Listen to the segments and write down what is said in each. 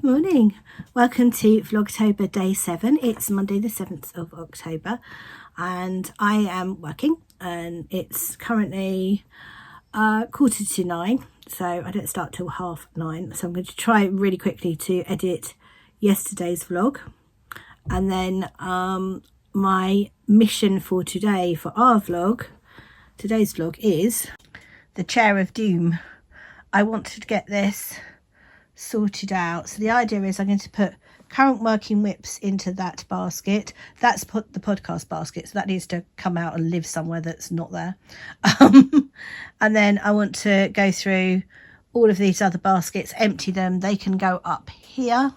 Morning. Welcome to Vlogtober day 7. It's Monday the 7th of October and I am working and it's currently 9:15, so I don't start till 9:30. So I'm going to try really quickly to edit yesterday's vlog, and then my mission for today for today's vlog is the Chair of Doom. I want to get this sorted out. So the idea is I'm going to put current working whips into that basket. That's the podcast basket, so that needs to come out and live somewhere that's not there. And then I want to go through all of these other baskets, empty them. They can go up here,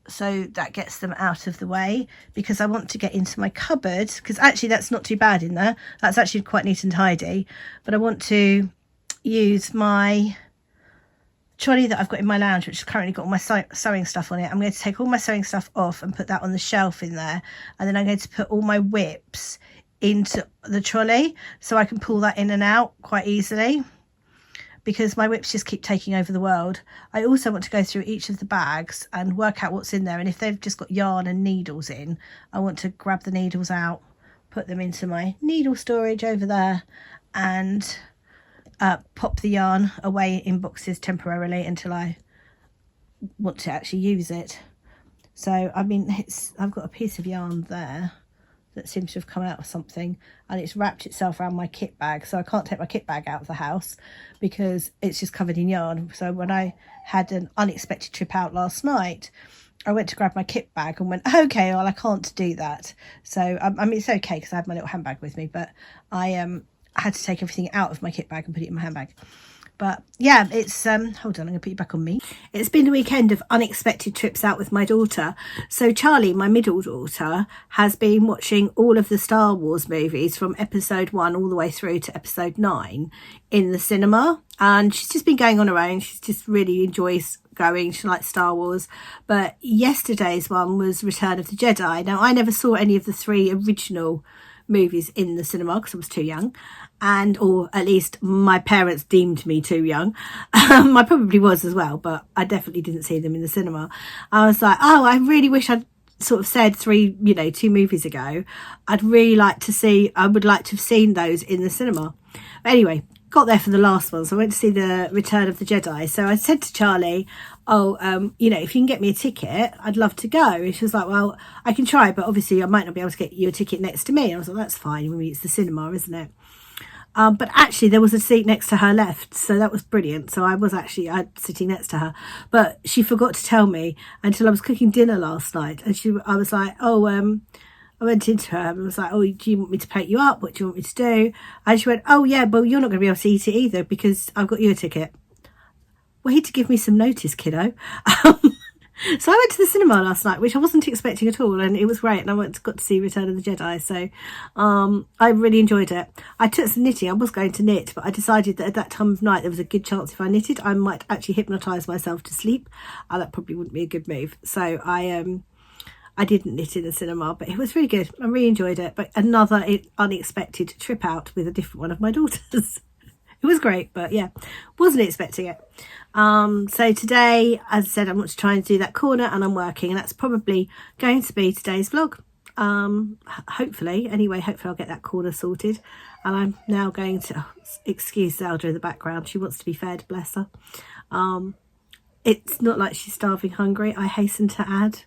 so that gets them out of the way, because I want to get into my cupboard, because actually that's not too bad in there. That's actually quite neat and tidy, but I want to use my trolley that I've got in my lounge, which has currently got all my sewing stuff on it. I'm going to take all my sewing stuff off and put that on the shelf in there, and then I'm going to put all my whips into the trolley so I can pull that in and out quite easily, because my whips just keep taking over the world. I also want to go through each of the bags and work out what's in there, and if they've just got yarn and needles in, I want to grab the needles out, put them into my needle storage over there, and pop the yarn away in boxes temporarily until I want to actually use it. So I mean, I've got a piece of yarn there that seems to have come out of something, and it's wrapped itself around my kit bag, so I can't take my kit bag out of the house because it's just covered in yarn. So when I had an unexpected trip out last night, I went to grab my kit bag and went, okay, well, I can't do that. So I mean, it's okay because I had my little handbag with me, but I had to take everything out of my kit bag and put it in my handbag. But yeah, it's hold on, I'm gonna put you back on me. It's been a weekend of unexpected trips out with my daughter. So Charlie, my middle daughter, has been watching all of the Star Wars movies from episode 1 all the way through to episode 9 in the cinema, and she's just been going on her own. She just really enjoys going. She likes Star Wars. But yesterday's one was Return of the Jedi. Now, I never saw any of the 3 original movies in the cinema because I was too young, or at least my parents deemed me too young. I probably was as well, but I definitely didn't see them in the cinema. I was like, oh, I really wish I'd sort of said 2 movies ago. I would like to have seen those in the cinema. But anyway, got there for the last one, so I went to see the Return of the Jedi. So I said to Charlie, if you can get me a ticket, I'd love to go. And she was like, well, I can try, but obviously I might not be able to get you a ticket next to me. And I was like, that's fine. I mean, it's the cinema, isn't it? But actually there was a seat next to her left, so that was brilliant. So I was actually sitting next to her, but she forgot to tell me until I was cooking dinner last night. And I was like, I went into her and was like, oh, do you want me to plate you up? What do you want me to do? And she went, oh yeah, well, you're not going to be able to eat it either because I've got you a ticket. Wait to give me some notice, kiddo. So I went to the cinema last night, which I wasn't expecting at all, and it was great. And I got to see Return of the Jedi, so I really enjoyed it. I took some knitting. I was going to knit, but I decided that at that time of night there was a good chance if I knitted, I might actually hypnotise myself to sleep, and that probably wouldn't be a good move. So I didn't knit in the cinema, but it was really good. I really enjoyed it. But another unexpected trip out with a different one of my daughters. It was great, but yeah, wasn't expecting it. So today, as I said, I want to try and do that corner, and I'm working, and that's probably going to be today's vlog. Hopefully I'll get that corner sorted. And I'm now going to, excuse Zelda in the background, she wants to be fed, bless her. It's not like she's starving hungry, I hasten to add.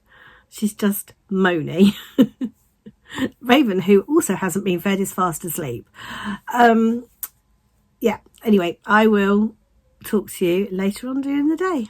She's just moaning. Raven, who also hasn't been fed, is fast asleep. Yeah, anyway, I will talk to you later on during the day.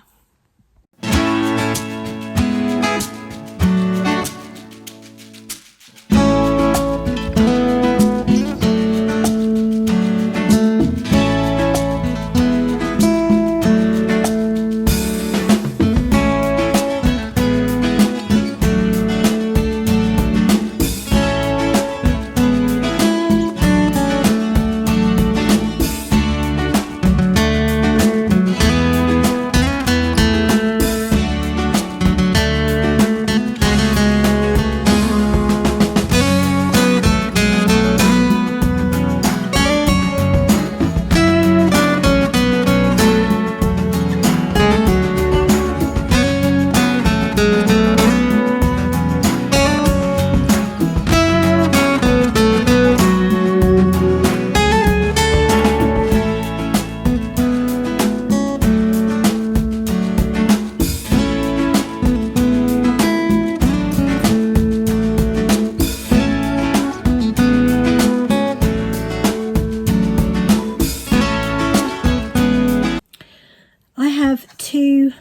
two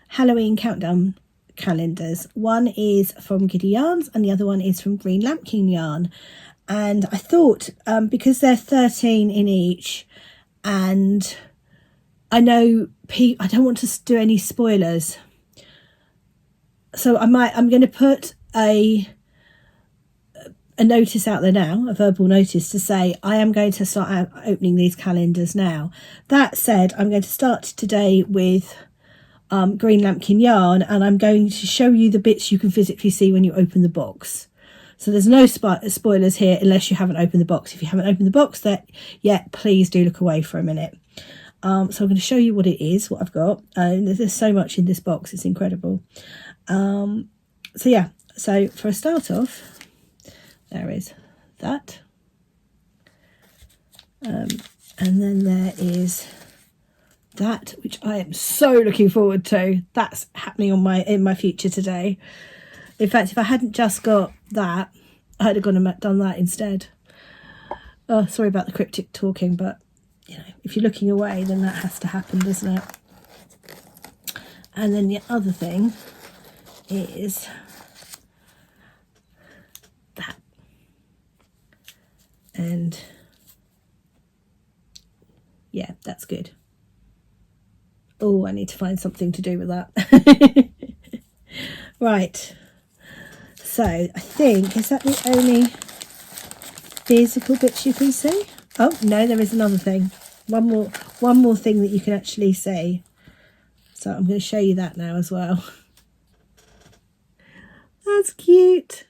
Halloween countdown calendars. One is from Giddy Yarns and the other one is from Green Lampkin Yarn. And I thought, because they're 13 in each, and I know I don't want to do any spoilers, so I'm going to put a notice out there now, a verbal notice to say I am going to start opening these calendars now. That said, I'm going to start today with Green Lampkin Yarn, and I'm going to show you the bits you can physically see when you open the box. So there's no spoilers here unless you haven't opened the box. If you haven't opened the box yet, please do look away for a minute. So I'm going to show you what it is, what I've got. There's so much in this box, it's incredible. So yeah, so for a start off, there is that. And then there is that, which I am so looking forward to. That's happening in my future today. In fact, if I hadn't just got that, I'd have gone and done that instead. Oh, sorry about the cryptic talking, but you know, if you're looking away, then that has to happen, doesn't it? And then the other thing is that. And yeah, that's good. Oh, I need to find something to do with that. Right. So I think, is that the only physical bits you can see? Oh no, there is another thing. One more thing that you can actually see. So I'm going to show you that now as well. That's cute.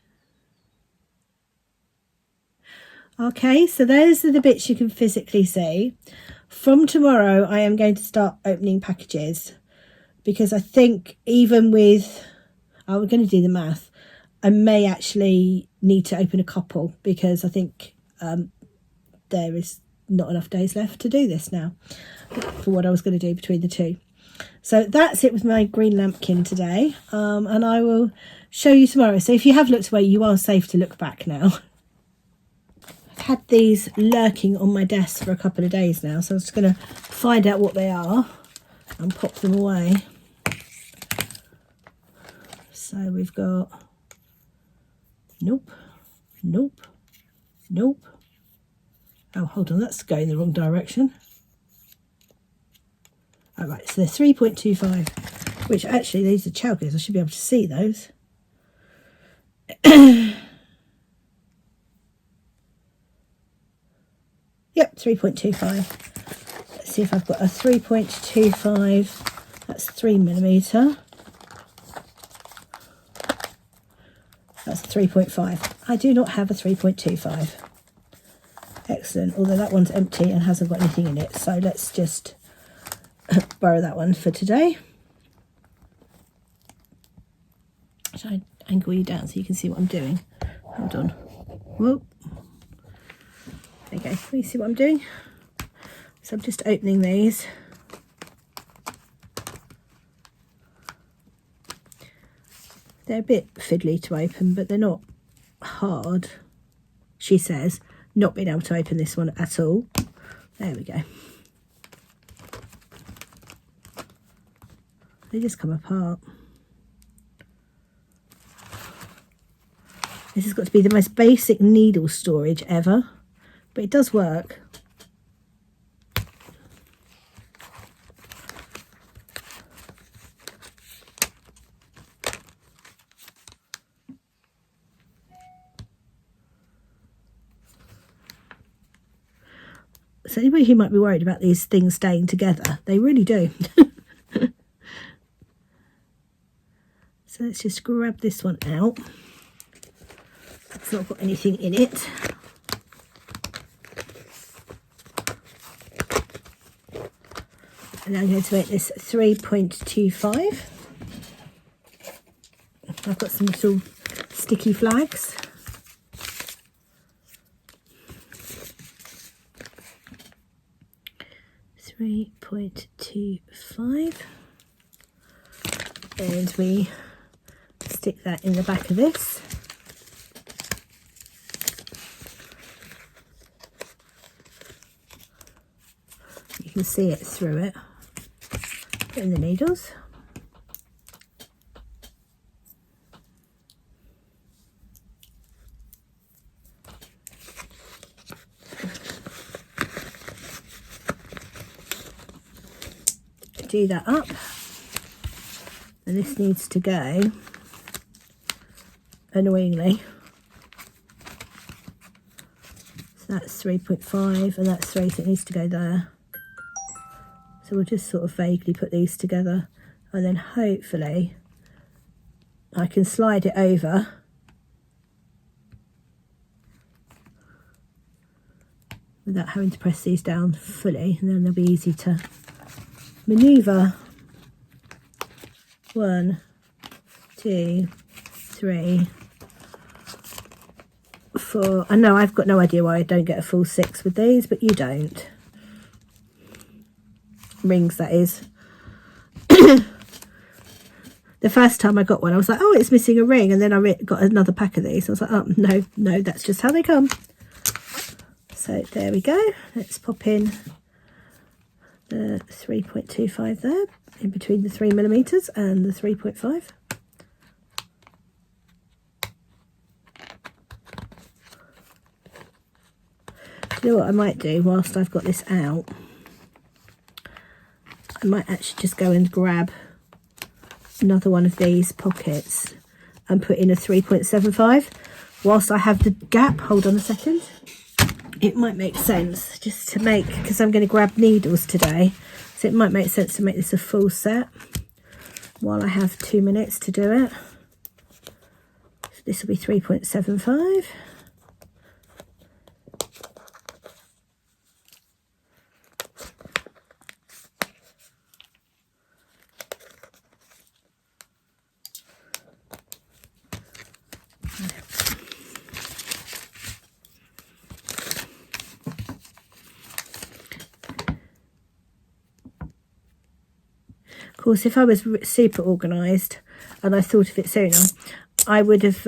Okay, so those are the bits you can physically see. From tomorrow, I am going to start opening packages, because I think even with, we're going to do the math, I may actually need to open a couple, because I think there is not enough days left to do this now for what I was going to do between the two. So that's it with my Green Lampkin today, and I will show you tomorrow. So if you have looked away, you are safe to look back now. I've had these lurking on my desk for a couple of days now, so I'm just going to find out what they are and pop them away. So we've got nope, nope, nope. Oh, hold on, that's going the wrong direction. All right, so they're 3.25, which actually these are chowkers. I should be able to see those. Yep, 3.25. Let's see if I've got a 3.25. That's 3mm. That's 3.5. I do not have a 3.25. Excellent, although that one's empty and hasn't got anything in it. So let's just borrow that one for today. Should I angle you down so you can see what I'm doing? Hold on. Whoa. There you go. Can you see what I'm doing? So I'm just opening these. They're a bit fiddly to open, but they're not hard, she says. Not being able to open this one at all. There we go. They just come apart. This has got to be the most basic needle storage ever, but it does work. So anybody who might be worried about these things staying together, they really do. So let's just grab this one out. It's not got anything in it. And I'm going to make this 3.25. I've got some little sticky flags. .25, and we stick that in the back of this. You can see it through it. Put in the needles. Do that up, and this needs to go, annoyingly, so that's 3.5 and that's 3, so it needs to go there. So we'll just sort of vaguely put these together, and then hopefully I can slide it over without having to press these down fully, and then they'll be easy to manoeuvre. 1, 2, 3, 4. I know I've got no idea why I don't get a full 6 with these, but you don't. Rings, that is. The first time I got one, I was like, oh, it's missing a ring, and then I got another pack of these. I was like, oh, no, that's just how they come. So there we go. Let's pop in the 3.25 there, in between the 3mm and the 3.5. You know what I might do whilst I've got this out? I might actually just go and grab another one of these pockets and put in a 3.75 whilst I have the gap. Hold on a second. It might make sense just to make, because I'm going to grab needles today, so it might make sense to make this a full set while I have 2 minutes to do it. So this will be 3.75. Of course, if I was super organised and I thought of it sooner, I would have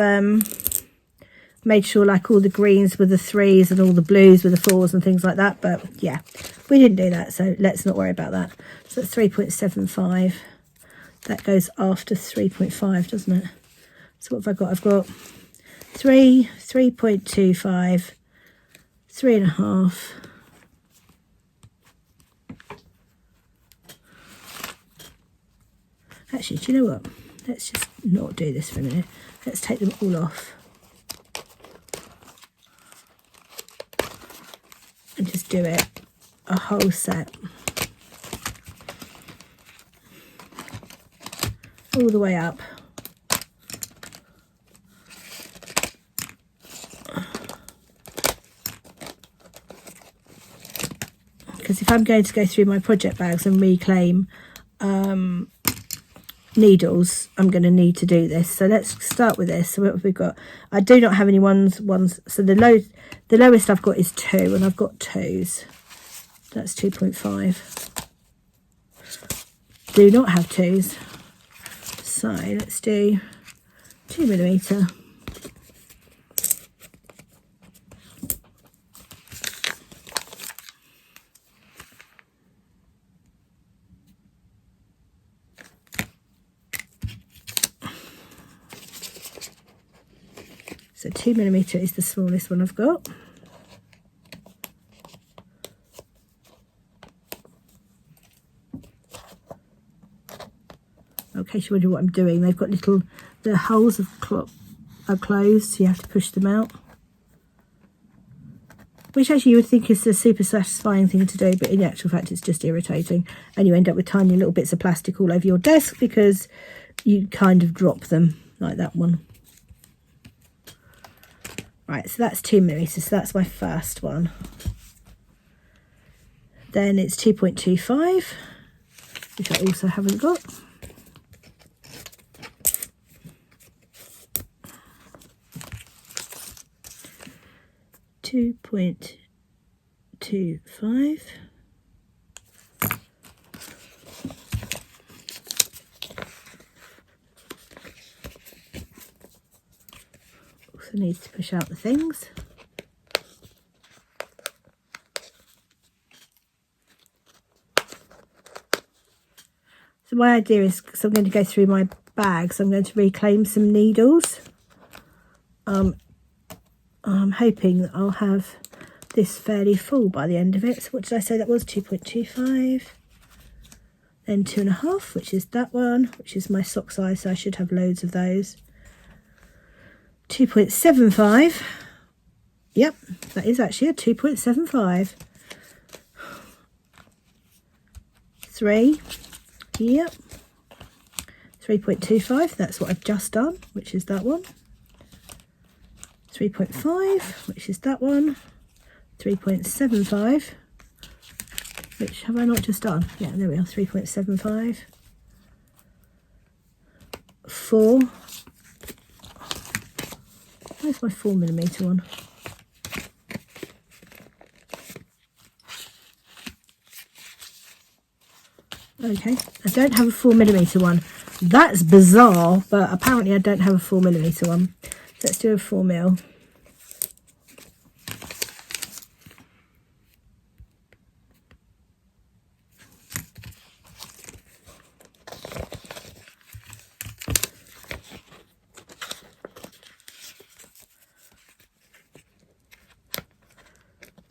made sure like all the greens were the 3s and all the blues were the 4s and things like that. But yeah, we didn't do that, so let's not worry about that. So that's 3.75. That goes after 3.5, doesn't it? So what have I got? I've got 3, 3.25, 3.5. Actually, do you know what? Let's just not do this for a minute. Let's take them all off. And just do it a whole set. All the way up. Because if I'm going to go through my project bags and reclaim needles, I'm going to need to do this. So let's start with this. So what have we got? I do not have any ones. So the lowest I've got is 2, and I've got 2s. That's 2.5. Do not have 2s. So let's do 2mm. So 2mm is the smallest one I've got. In case you wonder what I'm doing, they've got the holes are closed, so you have to push them out. Which actually you would think is a super satisfying thing to do, but in actual fact it's just irritating. And you end up with tiny little bits of plastic all over your desk because you kind of drop them, like that one. Right, so that's 2mm, so that's my first one. Then it's 2.25, which I also haven't got. .25. Also needs to push out the things. So my idea is, because I'm going to go through my bags, I'm going to reclaim some needles. I'm hoping that I'll have this fairly full by the end of it. So what did I say that was? 2.25. Then 2.5, which is that one, which is my sock size, so I should have loads of those. 2.75. Yep, that is actually a 2.75. 3. Yep. 3.25, that's what I've just done, which is that one. 3.5, which is that one. 3.75, which have I not just done? Yeah, there we are, 3.75. 4. Where's my 4mm one? Okay, I don't have a 4mm one. That's bizarre, but apparently I don't have a 4mm one. Let's do a 4mm.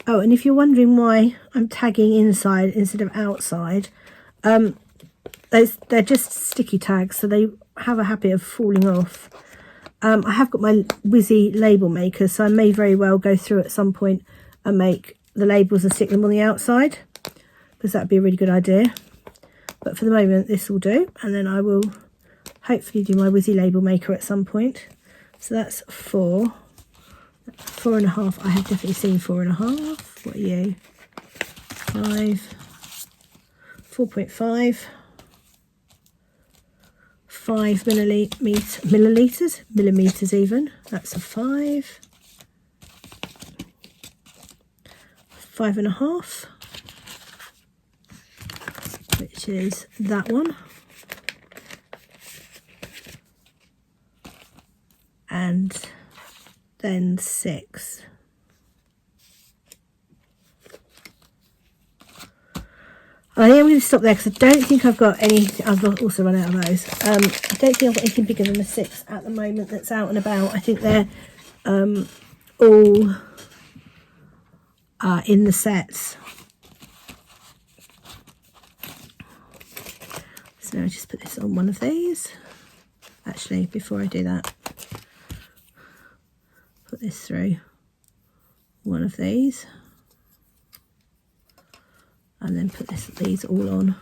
Oh, and if you're wondering why I'm tagging inside instead of outside, they're just sticky tags, so they have a habit of falling off. I have got my Whizzy label maker, so I may very well go through at some point and make the labels and stick them on the outside, because that'd be a really good idea. But for the moment, this will do, and then I will hopefully do my Whizzy label maker at some point. So that's 4. 4.5. I have definitely seen 4.5. What are you? 5. 4.5. 5 millimeters even. That's a 5. 5.5, which is that one. And then 6. I think I'm going to stop there, because I don't think I've got any. I've also run out of those. I don't think I've got anything bigger than a 6 at the moment that's out and about. I think they're all in the sets. So now I just put this on one of these. Actually, before I do that, put this through one of these. And then put these all on.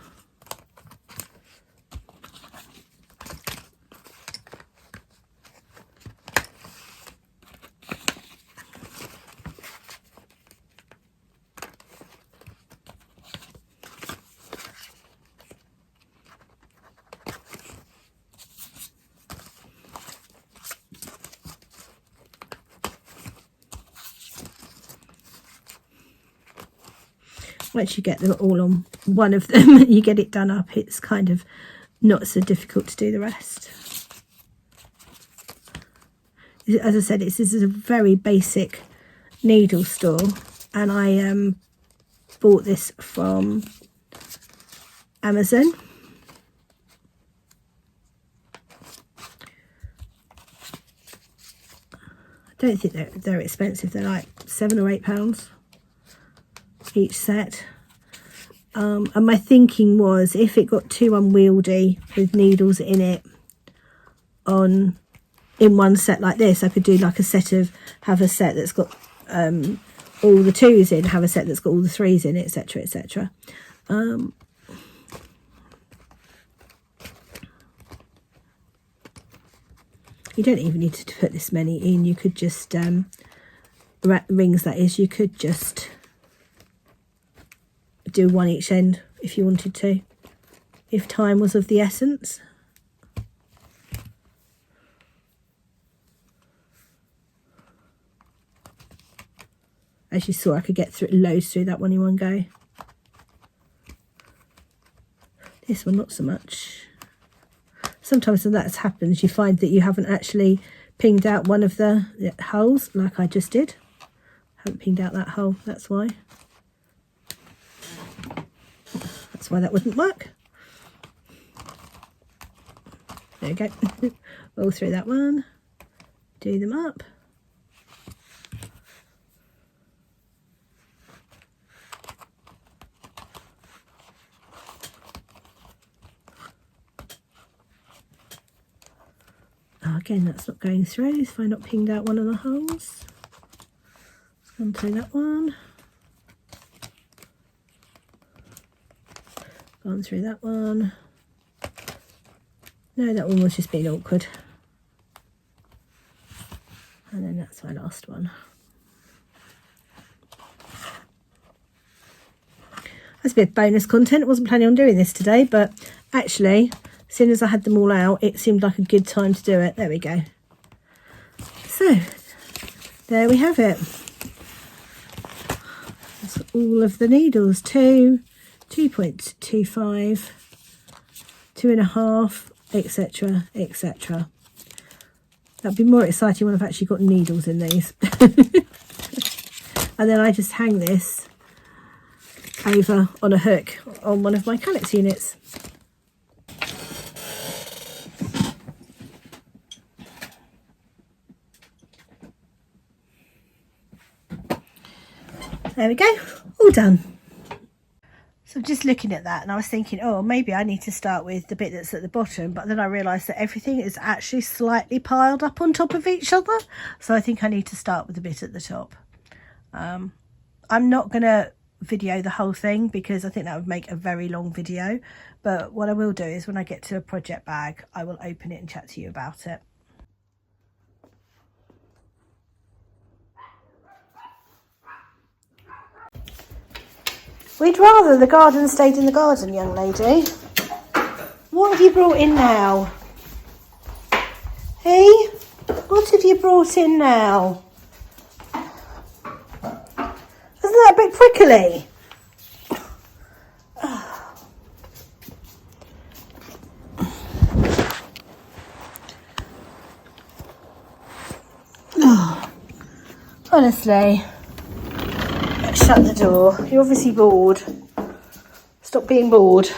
Once you get them all on one of them, you get it done up, it's kind of not so difficult to do the rest. As I said, this is a very basic needle store, and I bought this from Amazon. I don't think they're expensive. They're like £7 or £8 each set. And my thinking was, if it got too unwieldy with needles in it in one set like this, I could do like have a set that's got all the 2s in, have a set that's got all the 3s in, etc, etc. You don't even need to put this many in. You could just rings, that is, you could just do one each end if you wanted to, if time was of the essence. As you saw, I could get loads through that one in one go. This one, not so much. Sometimes when that happens, you find that you haven't actually pinged out one of the holes, like I just did. Haven't pinged out that hole, that's why. That's why that wouldn't work. There we go. All through that one. Do them up. Oh, again, that's not going through. If I not pinged out one of the holes. It's gone through that one. Gone through that one. No, that one was just being awkward. And then that's my last one. That's a bit of bonus content. I wasn't planning on doing this today, but actually, as soon as I had them all out, it seemed like a good time to do it. There we go. So, there we have it. That's all of the needles. 2, 2.25, 2.5, etc, etc. That'd be more exciting when I've actually got needles in these. And then I just hang this over on a hook on one of my Calyx units. There we go, all done. So I'm just looking at that and I was thinking, oh, maybe I need to start with the bit that's at the bottom, but then I realised that everything is actually slightly piled up on top of each other. So I think I need to start with the bit at the top. I'm not going to video the whole thing because I think that would make a very long video. But what I will do is when I get to a project bag, I will open it and chat to you about it. We'd rather the garden stayed in the garden, young lady. What have you brought in now? Hey, what have you brought in now? Isn't that a bit prickly? Oh, honestly. Shut the door. You're obviously bored. Stop being bored.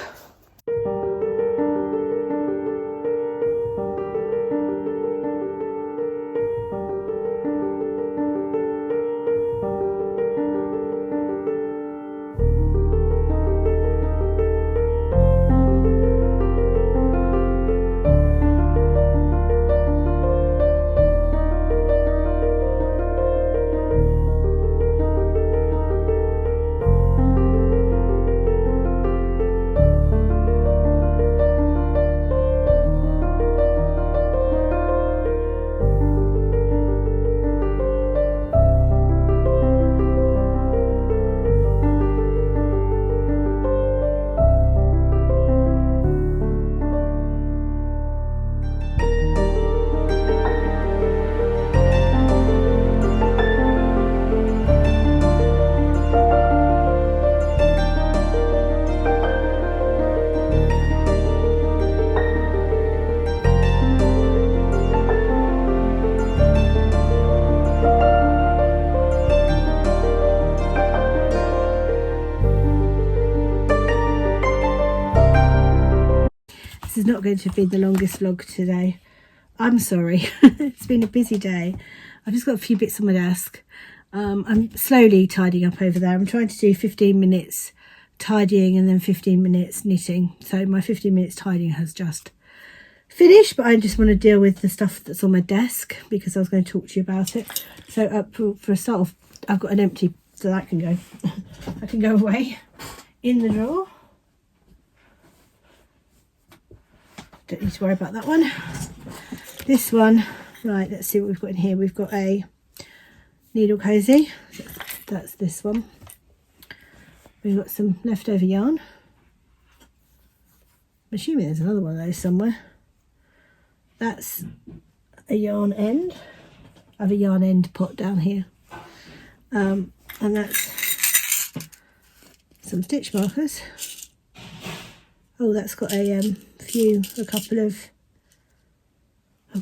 This is not going to be the longest vlog today. I'm sorry. It's been a busy day. I've just got a few bits on my desk. I'm slowly tidying up over there. I'm trying to do 15 minutes tidying and then 15 minutes knitting. So my 15 minutes tidying has just finished, but I just want to deal with the stuff that's on my desk because I was going to talk to you about it. So for a start off, I've got an empty, so that can go. That can go away in the drawer. Don't need to worry about that one. This one, right, let's see what we've got in here. We've got a needle cozy. That's this one. We've got some leftover yarn. I'm assuming there's another one of those somewhere. That's a yarn end. I have a yarn end pot down here. And that's some stitch markers. Oh, that's got a couple of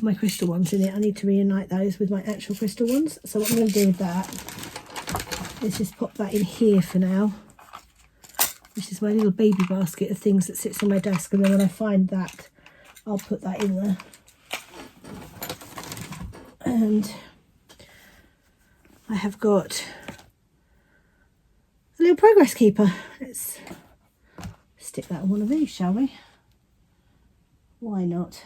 my crystal ones in it. I need to reunite those with my actual crystal ones. So what I'm going to do with that is just pop that in here for now, which is my little baby basket of things that sits on my desk. And then when I find that I'll put that in there. And I have got a little progress keeper. Let's stick that on one of these, shall we? Why not?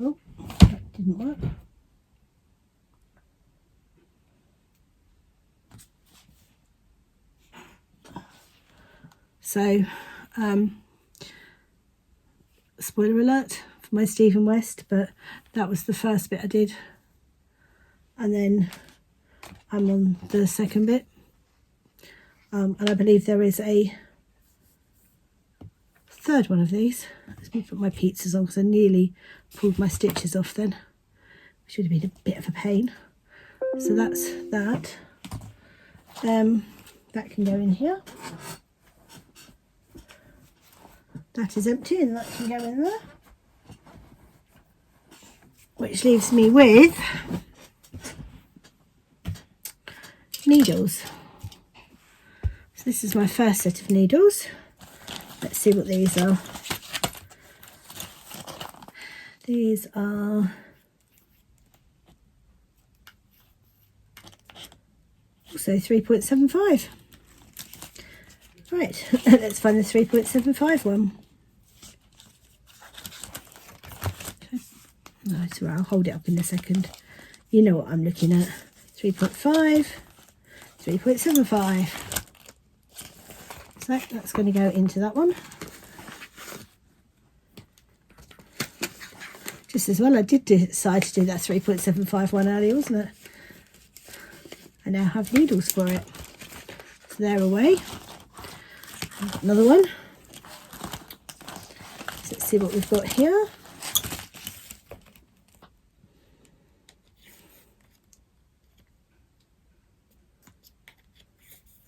Oh, that didn't work. So, spoiler alert for my Stephen West, but that was the first bit I did. And then I'm on the second bit. And I believe there is a third one of these. Let me put my pizzas on because I nearly pulled my stitches off then, which would have been a bit of a pain. So that's that. That can go in here. That is empty and that can go in there. Which leaves me with needles. So this is my first set of needles. Let's see what these are. These are also 3.75. Right, let's find the 3.75 one. Right, so I'll hold it up in a second. You know what I'm looking at. 3.5, 3.75. So that's going to go into that one. Just as well, I did decide to do that 3.75 one earlier, wasn't it? I now have needles for it. So they're away. I've got another one. So let's see what we've got here.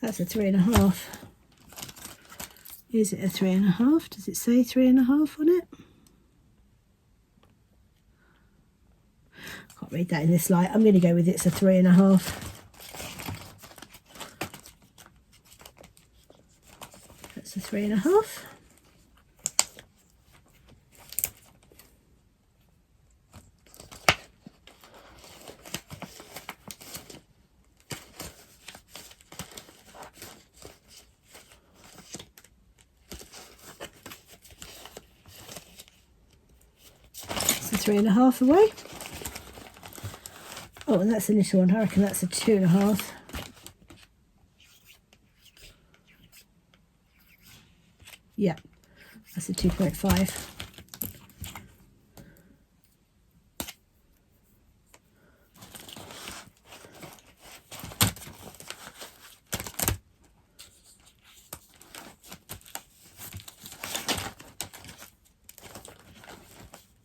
That's a 3.5. Is it a 3.5? Does it say 3.5 on it? Can't read that in this light. I'm going to go with it's a 3.5. That's a 3.5. It's a 3.5 away. Oh, and that's the little one. I reckon that's a 2.5. Yeah, that's a 2.5.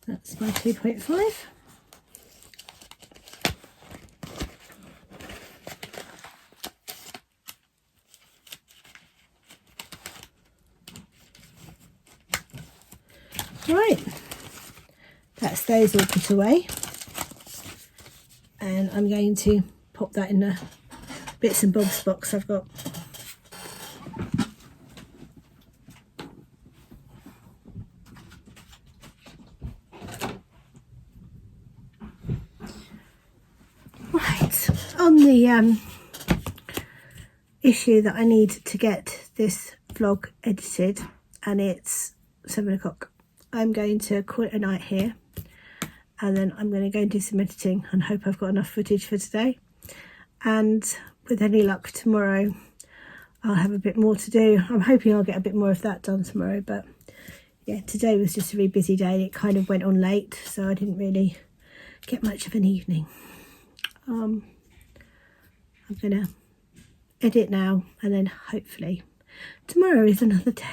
That's my 2.5. Right, that's those all put away, and I'm going to pop that in the bits and bobs box I've got. Right, on the issue that I need to get this vlog edited, and it's 7 o'clock. I'm going to call it a night here, and then I'm going to go and do some editing and hope I've got enough footage for today. And with any luck tomorrow I'll have a bit more to do. I'm hoping I'll get a bit more of that done tomorrow, but yeah, today was just a really busy day. It kind of went on late, so I didn't really get much of an evening. I'm going to edit now, and then hopefully tomorrow is another day.